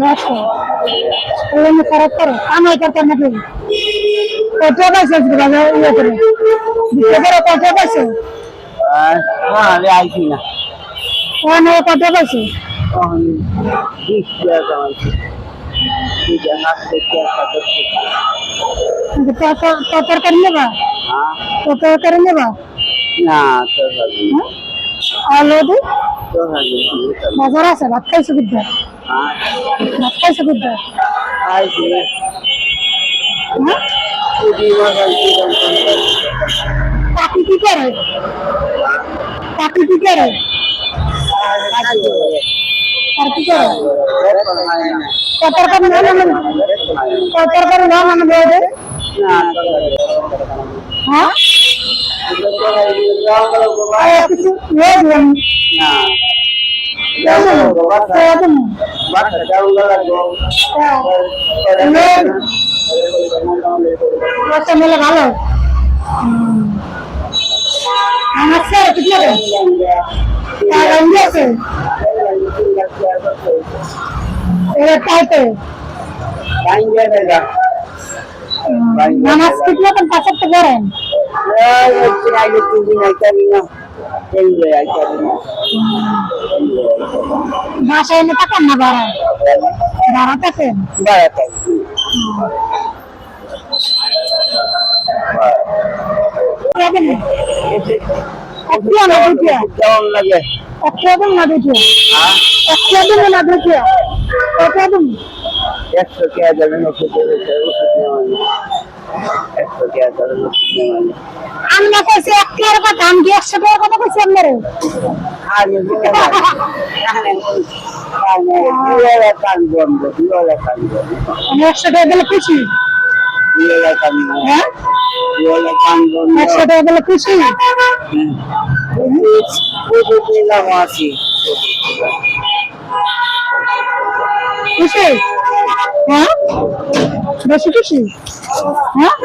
দেখো এমনি খারাপ করো কামাই করতে নাকি কত পাইছো বাজার ইয়ে করে বিক্রি করে কত পাইছো আমি আইছি না ওখানে কত পাইছো তখন 20 টাকা কামাইছি তরকারি নেবা তরকারি নেবা না তো আলু দি তো বাজার আছে ভাত খাইছো বিদ্যা ভাত খাইছো বিদ্যা আইছি হ্যাঁ কাকি কি করে কাকি কি করে আর কি করে তরকারি না মানে তরকারি না মানে বলে হ্যাঁ কিছু দিলাম মেলে ভালো আমার স্যার কি করে আছে তাইতে নামাজ কিতনা কোন পাঁচ ওয়াক্ত পড়েন বাসায় এনে থাকেন না ভাড়ায় ভাড়া থাকেন কেমন লাগে একদম না দেখিও একদম না দেখিও একদম 100 টাকা যাবেন ওষুধ নেওয়া 100 টাকা যাবেন ওষুধ নেওয়া আমরা কইছি 1 টাকার কথা আমি 100 টাকার কথা কইছি আপনারে আমি আমি 100 টাকা দিলে খুশি হ্যাঁ 100 টাকা দিলে খুশি খুশি হ্যাঁ বেশি খুশি হ্যাঁ